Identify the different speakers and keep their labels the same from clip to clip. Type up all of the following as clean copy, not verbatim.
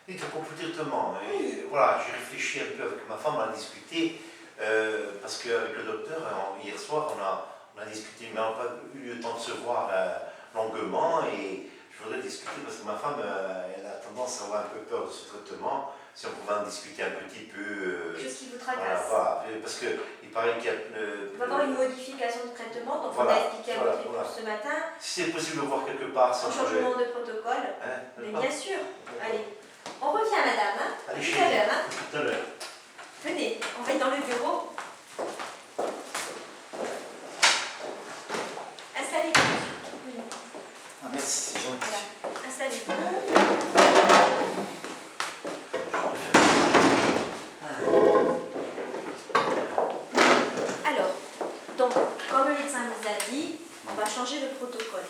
Speaker 1: Oui, de beaucoup de traitements. Et voilà, j'ai réfléchi un peu avec ma femme, on a discuté, parce qu'avec le docteur, hier soir, on a discuté, mais on n'a pas eu le temps de se voir longuement, et je voudrais discuter, parce que ma femme, elle a tendance à avoir un peu peur de ce traitement, si on pouvait en discuter un petit peu.
Speaker 2: Quelque chose qui vous tracasse.
Speaker 1: Voilà, parce qu'il paraît qu'il y a...
Speaker 2: On va avoir une modification de traitement, donc
Speaker 1: Voilà,
Speaker 2: on a expliqué à votre épouse
Speaker 1: voilà.
Speaker 2: ce matin.
Speaker 1: Si c'est possible de voir quelque part,
Speaker 2: Un changement de protocole.
Speaker 1: Hein,
Speaker 2: Mais bien sûr. Allez, on revient, madame. Hein,
Speaker 1: allez,
Speaker 2: tout à l'heure. Hein.
Speaker 1: tout à l'heure.
Speaker 2: Venez, on va être dans le bureau. Installez-vous.
Speaker 1: Ah, merci, c'est gentil.
Speaker 2: Voilà. Installez-vous. Alors, donc, comme le médecin nous a dit, on va changer le protocole.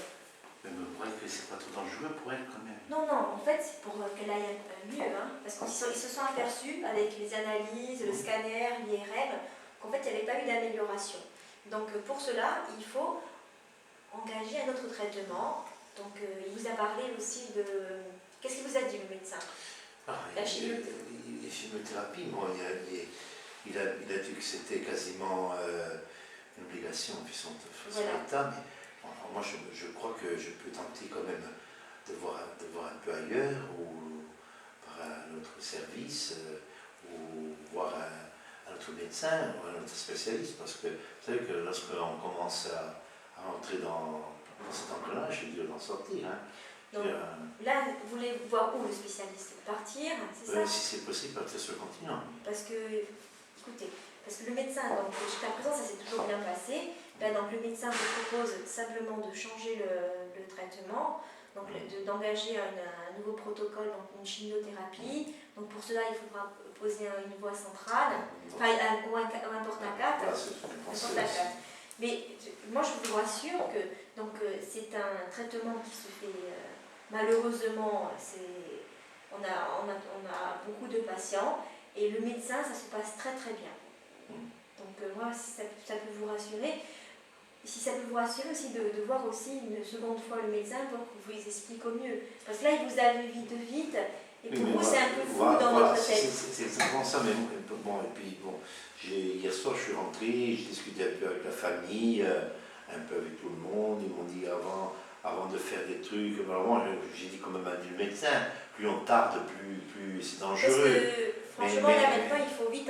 Speaker 1: Mais vous croyez que c'est pas trop dangereux pour elle quand même?
Speaker 2: Non, en fait, c'est pour qu'elle aille mieux, hein, parce qu'ils se sont aperçus avec les analyses, le scanner, l'IRM, qu'en fait, il n'y avait pas eu d'amélioration. Donc, pour cela, il faut engager un autre traitement. Donc, il vous a parlé aussi de... Qu'est-ce qu'il vous a dit, le médecin? La chimiothérapie.
Speaker 1: Les chimiothérapies, bon, il a dit que c'était quasiment une obligation vu son état, mais bon, moi je crois que je peux tenter quand même de voir un peu ailleurs, ou par un autre service, ou voir un autre médecin, ou un autre spécialiste, parce que vous savez que lorsqu'on commence à entrer dans cet engrenage, c'est dur d'en sortir. Hein.
Speaker 2: Donc, là, vous voulez voir où le spécialiste? Partir, c'est ça?
Speaker 1: Si c'est possible, partir sur le continent.
Speaker 2: Parce que, écoutez, parce que le médecin, donc jusqu'à présent, ça s'est toujours bien passé. Là, donc, le médecin vous propose simplement de changer le traitement, donc d'engager un nouveau protocole, donc une chimiothérapie. Donc, pour cela, il faudra poser une voie centrale, enfin, ou un porte-à-4. Mais moi, je vous rassure que c'est un traitement qui se fait malheureusement. On a beaucoup de patients et le médecin, ça se passe très très bien. Donc moi, si ça peut vous rassurer, si ça peut vous rassurer aussi de voir aussi une seconde fois le médecin pour qu'il vous explique au mieux. Parce que là, il vous a vu vite, et pour vous, c'est un peu fou dans votre tête.
Speaker 1: C'est exactement ça, mais bon, et puis bon, hier soir, je suis rentré, j'ai discuté un peu avec la famille, un peu avec tout le monde. Ils m'ont dit avant de faire des trucs, alors moi j'ai dit quand même à du médecin, plus on tarde, plus c'est dangereux.
Speaker 2: Parce que franchement, là maintenant, il faut vite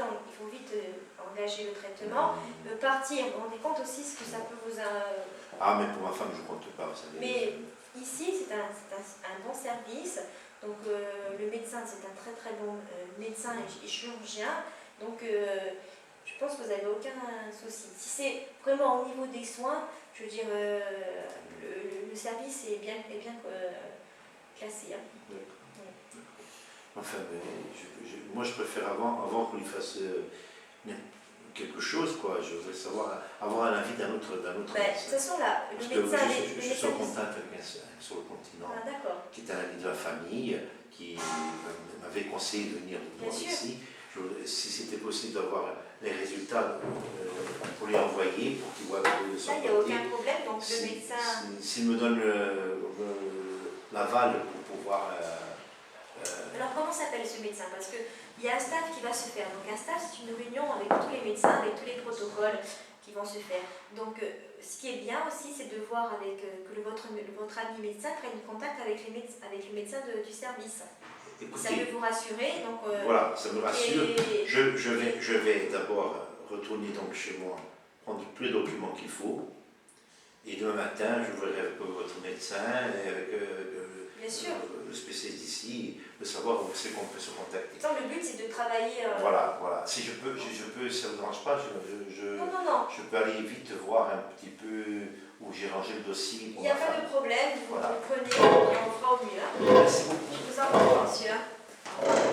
Speaker 2: engager le traitement. Partir, vous vous rendez compte aussi ce que ça peut vous...
Speaker 1: Ah, mais pour ma femme, je ne compte pas, vous savez.
Speaker 2: Mais ici, c'est un bon service. Donc le médecin, c'est un très très bon médecin et chirurgien. Donc je pense que vous n'avez aucun souci. Si c'est vraiment au niveau des soins, je veux dire, le service est bien classé. Hein.
Speaker 1: D'accord. Enfin, moi je préfère avant qu'on lui fasse quelque chose, quoi. Je voudrais savoir, avoir un avis d'un autre
Speaker 2: de toute façon, là, le médecin...
Speaker 1: Je suis en contact avec sur le continent, qui est un ami de la famille, qui m'avait conseillé de venir vous voir ici. Si c'était possible d'avoir les résultats pour les envoyer, pour qu'ils voient de son côté.
Speaker 2: Il n'y a aucun problème, donc le médecin...
Speaker 1: S'il me donne l'aval pour pouvoir...
Speaker 2: Alors comment s'appelle ce médecin? Parce qu'il y a un staff qui va se faire. Donc un staff, c'est une réunion avec tous les médecins, avec tous les protocoles qui vont se faire. Donc ce qui est bien aussi, c'est de voir que votre ami médecin prenne contact avec le médecin du service. Écoutez, ça peut vous rassurer. Donc,
Speaker 1: voilà, ça me rassure. Je vais d'abord retourner donc chez moi, prendre tous les documents qu'il faut. Et demain matin, je verrai avec votre médecin et avec le spécialiste d'ici, de savoir où c'est qu'on peut se contacter.
Speaker 2: Donc, le but, c'est de travailler...
Speaker 1: Voilà. Si je peux, si ça ne vous dérange pas, je peux aller vite voir un petit peu où j'ai rangé le dossier.
Speaker 2: Il n'y a pas de problème, vous prenez, on fera au mieux.
Speaker 1: Merci beaucoup.
Speaker 2: Je vous en prie, monsieur.